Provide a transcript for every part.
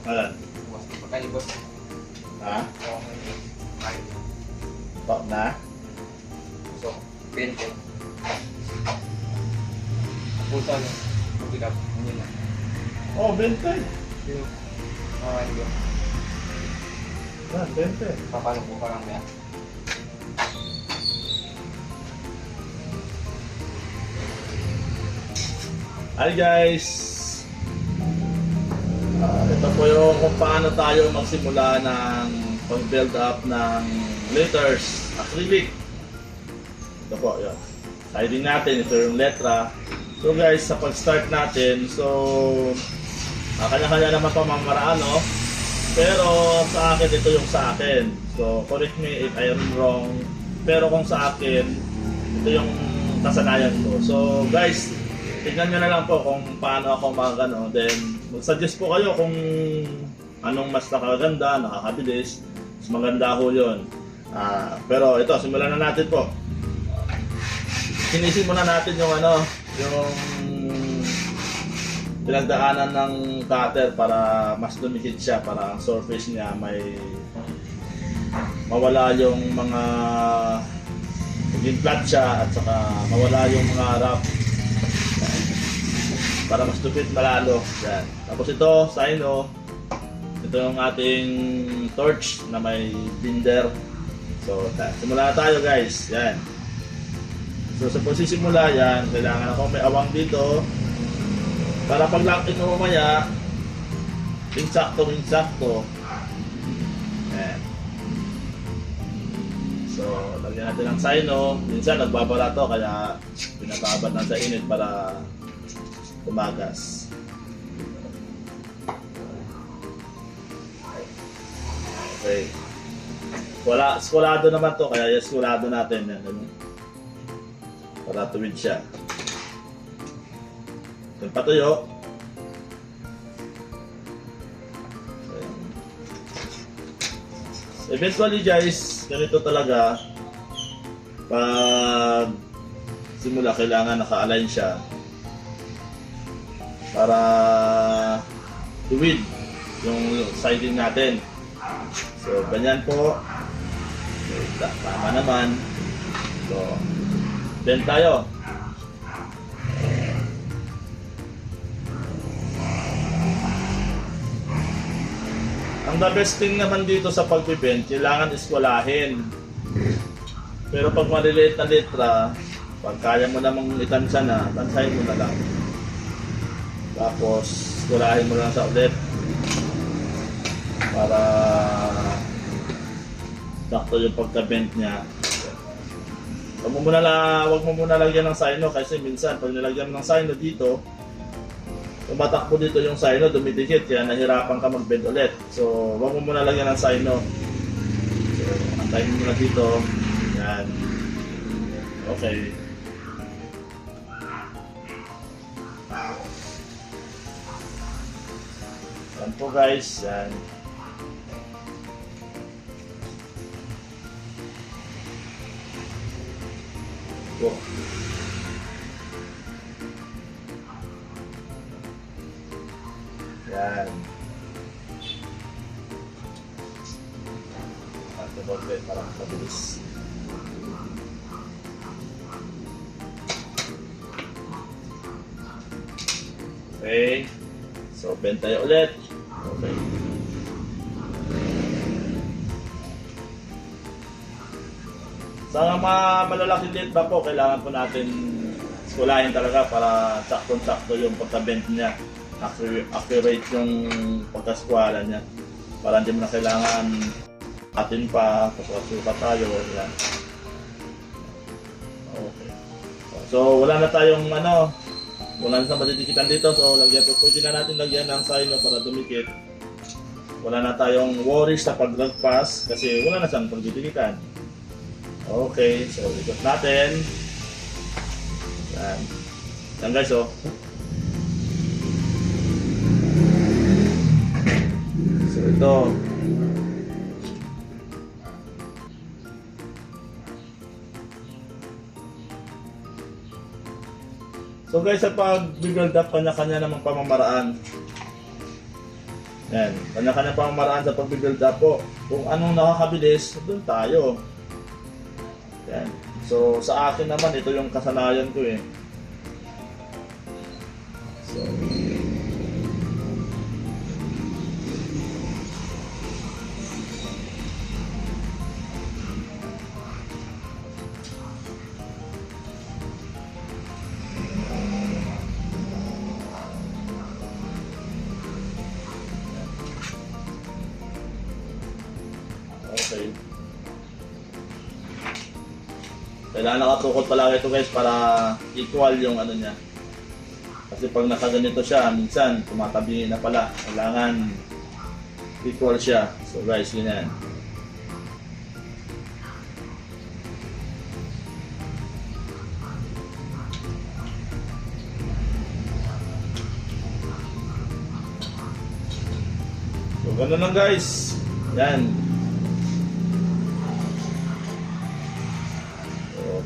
Ayan. Pagkalibot. Ha? Okay. Top na? So, 20. Puto na. Pagkikap. Hindi na. Oh, 20. Yung yun. Yan, 20. Papalo ko pa lang yan. Hi guys! Ito po yung kung paano tayo magsimula ng pag-build up ng letters, acrylic. Ito po, yun. Siding natin, ito yung letra. So guys, sa pag-start natin, so kanya-kanya naman pamamaraan, no? Pero sa akin, ito yung sa akin. So correct me if I am wrong. Pero kung sa akin, ito yung kasanayan ko. So guys, tignan nyo na lang po kung paano ako mag-ano. Then, mag-suggest po kayo kung anong mas nakaganda, nakakabilis. Mas maganda ho yun. Pero ito, simulan na natin po. Sinisin muna natin yung ano, yung pinagdaanan ng cutter para mas dumikit siya, para ang surface niya may mawala yung mga maging flat siya at saka mawala yung mga rough para mas tupid malalo. Yan. Tapos ito, sino, ito yung ating torch na may binder. So, simula na tayo guys. Yan. So, sa pagsisimula yan, kailangan ako may awang dito para pag lock-in mo mamaya, insakto. Yan. So, lagyan natin ng sino. Minsan nagbabara to, kaya pinababad na sa init para tumagas. Okay. Skulado naman to, kaya skulado natin yan. Ano? Para tuwid siya. Ito patuyo. Eventually guys, ganito talaga. Pag simula, kailangan naka-align siya para tuwid yung siding natin. So, ganyan po. Tama naman. So, bend tayo. Ang the best thing naman dito sa pag-bend, kailangan iskwalahin. Pero pag maliliit na letra, pag kaya mo namang itansya na, tansahin mo na lang. Tapos, kulahin mo lang sa ulit para sakto yung pagka-bend niya. Huwag mo muna lagyan ng sino kasi minsan pag nilagyan mo ng sino dito, tumatakbo dito yung sino, dumidikit, kaya nahirapan ka mag-bend ulit. So, huwag mo muna lagyan ng sino. So, antayin mo muna dito. Yan. Okay. Yan po guys, yan. Go. Yan. At ulit parang mabilis. Okay. So, bend tayo ulit. Okay. Sa mga malalaking letra po, kailangan po natin skulahin talaga para saktong-sakto yung pagka-bend niya. Accurate yung pagkaskwala niya. Para hindi mo na kailangan atin pa, pagkasuka tayo. Yan. Okay. So, wala na tayong wala na madidikitan dito. So, pwede na natin lagyan ng sino para dumikit. Wala na tayong worries sa paglagpas kasi wala na siyang pagdidikitan. Okay, so ikot natin. Yan. Yan guys, oh. So ito. So guys, sa pag-build up, kanya-kanya namang pamamaraan. Yan, kanya-kanya pang maraan sa pag-build up po. Kung anong nakakabilis, doon tayo. Yan. So, sa akin naman, ito yung kasanayan ko eh. So, okay. Kailangan nakatukot palagi ito guys para equal yung ano niya. Kasi pag nakaganito siya, minsan tumatabi na pala. Kailangan equal siya. So guys, yun yan. So ganun lang guys. Yan.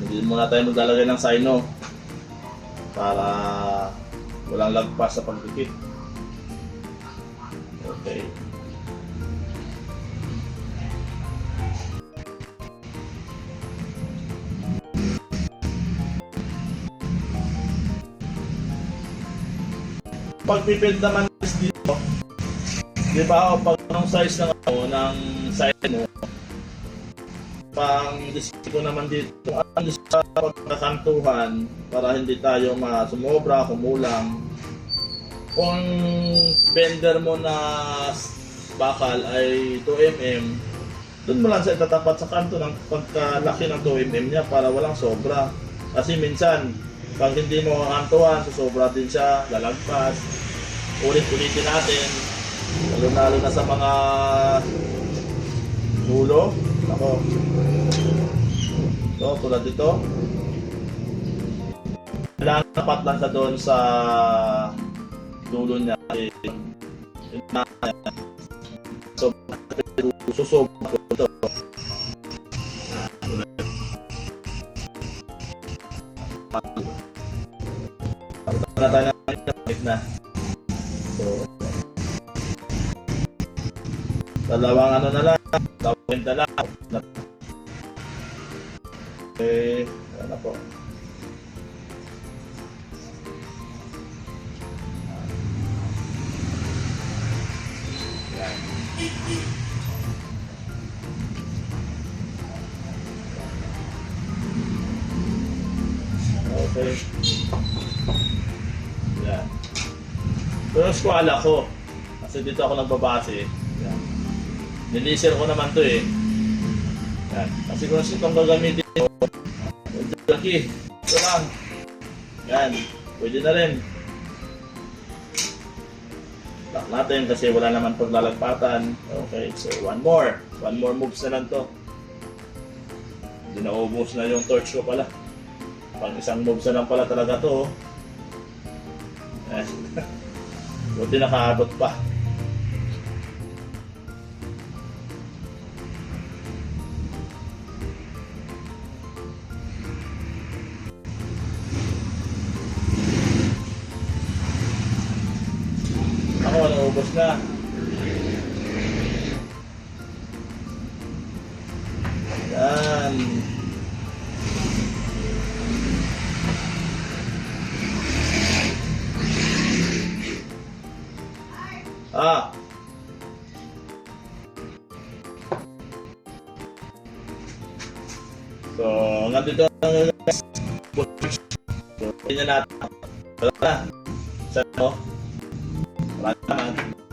Hindi muna tayo maglalagay ng sino para walang lagpas sa pagdikit. Okay. Pag-build naman dito, di ba pag anong size ng side mo, pang disiko naman dito, kung ano sa pagkakantuhan para hindi tayo sumobra, kumulang. Kung bender mo na bakal ay 2mm, doon mo lang sa itatapat sa kanto ng pagkalaki ng 2mm niya para walang sobra. Kasi minsan, pag hindi mo kantuhan, susobra din siya, lalagpas. Ulit-ulitin natin, lalo na sa mga dulo. Ako. So, tulad dito. Kailangan tapat lang sa doon sa dulo niya. So, susobra ko ito. Na tayo na. So, dalawang ano na lang. Tawin na lang. Okay, ano po. Yan. Okay. Yan. Ito yung squala ko. Kasi dito ako nagbabase. Yan. Nilisir ko naman to eh. Yan. Kasi kung itong gagamitin ko, laki. Ito lang. Yan. Pwede na rin. Lock natin kasi wala naman paglalagpatan. Okay, so one more. One more moves na lang to. Hindi na ubos na yung torch ko pala. Pang isang moves na lang pala talaga to. Buti nakaabot pa. Ako, naubos na. Yan. So, hanggang dito ang guys. So, tingnan natin. Wala na. Sa mo. Maraming salamat.